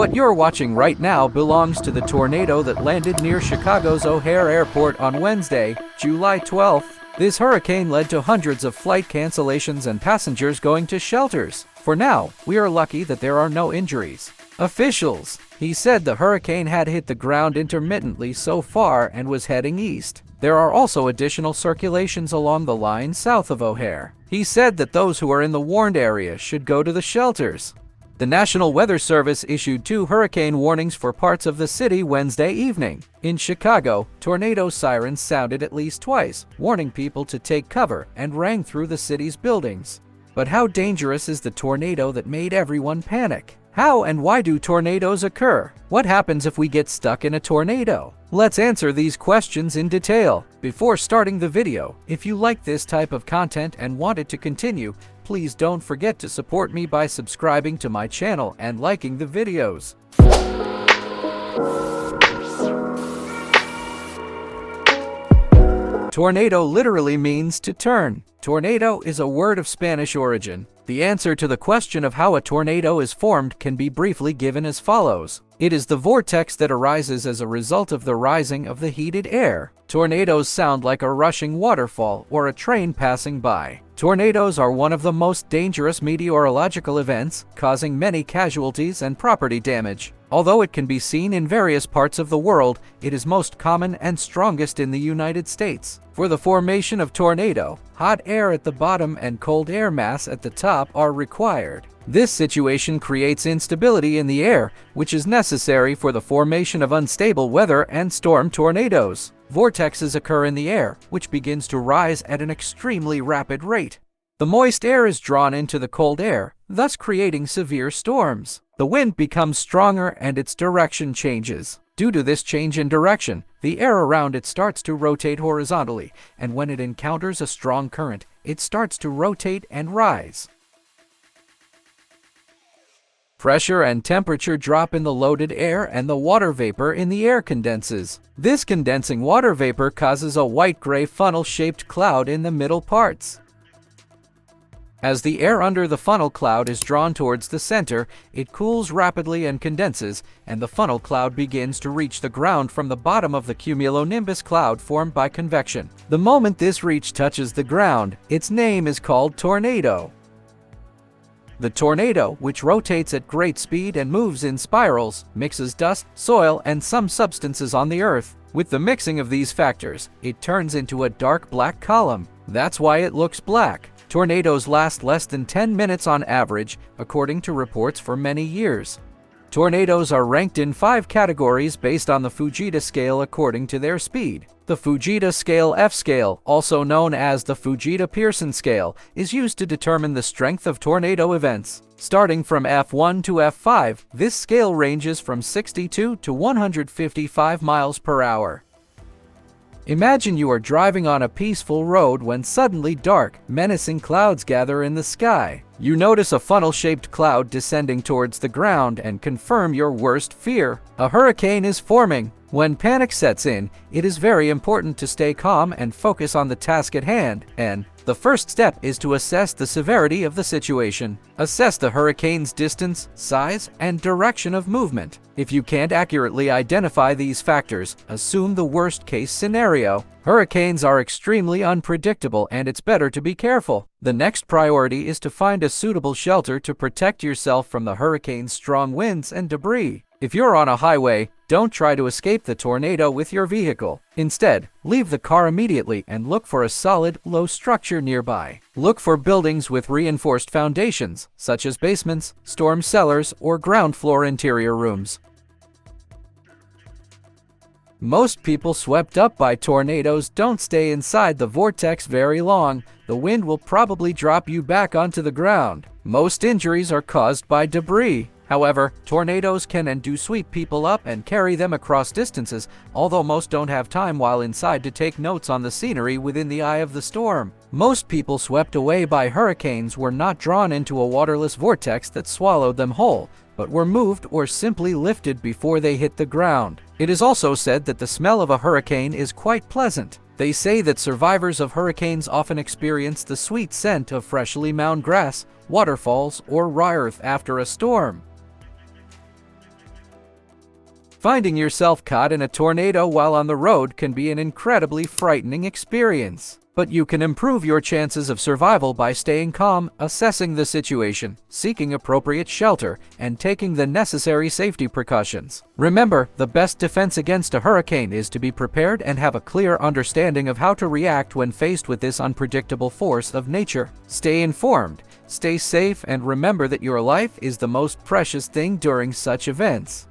What you're watching right now belongs to the tornado that landed near Chicago's O'Hare Airport on Wednesday, July 12th. This hurricane led to hundreds of flight cancellations and passengers going to shelters. For now, we are lucky that there are no injuries. Officials, he said the hurricane had hit the ground intermittently so far and was heading east. There are also additional circulations along the line south of O'Hare. He said that those who are in the warned area should go to the shelters. The National Weather Service issued 2 hurricane warnings for parts of the city Wednesday evening. In Chicago, tornado sirens sounded at least twice, warning people to take cover, and rang through the city's buildings. But how dangerous is the tornado that made everyone panic? How and why do tornadoes occur? What happens if we get stuck in a tornado? Let's answer these questions in detail. Before starting the video, if you like this type of content and want it to continue, please don't forget to support me by subscribing to my channel and liking the videos. Tornado literally means to turn. Tornado is a word of Spanish origin. The answer to the question of how a tornado is formed can be briefly given as follows. It is the vortex that arises as a result of the rising of the heated air. Tornadoes sound like a rushing waterfall or a train passing by. Tornadoes are one of the most dangerous meteorological events, causing many casualties and property damage. Although it can be seen in various parts of the world, it is most common and strongest in the United States. For the formation of tornado, hot air at the bottom and cold air mass at the top are required. This situation creates instability in the air, which is necessary for the formation of unstable weather and storm tornadoes. Vortexes occur in the air, which begins to rise at an extremely rapid rate. The moist air is drawn into the cold air, thus creating severe storms. The wind becomes stronger and its direction changes. Due to this change in direction, the air around it starts to rotate horizontally, and when it encounters a strong current, it starts to rotate and rise. Pressure and temperature drop in the loaded air and the water vapor in the air condenses. This condensing water vapor causes a white-gray funnel-shaped cloud in the middle parts. As the air under the funnel cloud is drawn towards the center, it cools rapidly and condenses, and the funnel cloud begins to reach the ground from the bottom of the cumulonimbus cloud formed by convection. The moment this reach touches the ground, its name is called tornado. The tornado, which rotates at great speed and moves in spirals, mixes dust, soil, and some substances on the earth. With the mixing of these factors, it turns into a dark black column. That's why it looks black. Tornadoes last less than 10 minutes on average, according to reports for many years. Tornadoes are ranked in 5 categories based on the Fujita scale according to their speed. The Fujita scale F scale, also known as the Fujita-Pearson scale, is used to determine the strength of tornado events. Starting from F1 to F5, this scale ranges from 62 to 155 miles per hour. Imagine you are driving on a peaceful road when suddenly dark, menacing clouds gather in the sky. You notice a funnel-shaped cloud descending towards the ground and confirm your worst fear. A hurricane is forming. When panic sets in, it is very important to stay calm and focus on the task at hand, and the first step is to assess the severity of the situation. Assess the hurricane's distance, size, and direction of movement. If you can't accurately identify these factors, assume the worst-case scenario. Hurricanes are extremely unpredictable and it's better to be careful. The next priority is to find a suitable shelter to protect yourself from the hurricane's strong winds and debris. If you're on a highway, don't try to escape the tornado with your vehicle. Instead, leave the car immediately and look for a solid, low structure nearby. Look for buildings with reinforced foundations, such as basements, storm cellars, or ground floor interior rooms. Most people swept up by tornadoes don't stay inside the vortex very long. The wind will probably drop you back onto the ground. Most injuries are caused by debris. However, tornadoes can and do sweep people up and carry them across distances, although most don't have time while inside to take notes on the scenery within the eye of the storm. Most people swept away by hurricanes were not drawn into a waterless vortex that swallowed them whole, but were moved or simply lifted before they hit the ground. It is also said that the smell of a hurricane is quite pleasant. They say that survivors of hurricanes often experience the sweet scent of freshly mown grass, waterfalls, or raw earth after a storm. Finding yourself caught in a tornado while on the road can be an incredibly frightening experience. But you can improve your chances of survival by staying calm, assessing the situation, seeking appropriate shelter, and taking the necessary safety precautions. Remember, the best defense against a hurricane is to be prepared and have a clear understanding of how to react when faced with this unpredictable force of nature. Stay informed, stay safe, and remember that your life is the most precious thing during such events.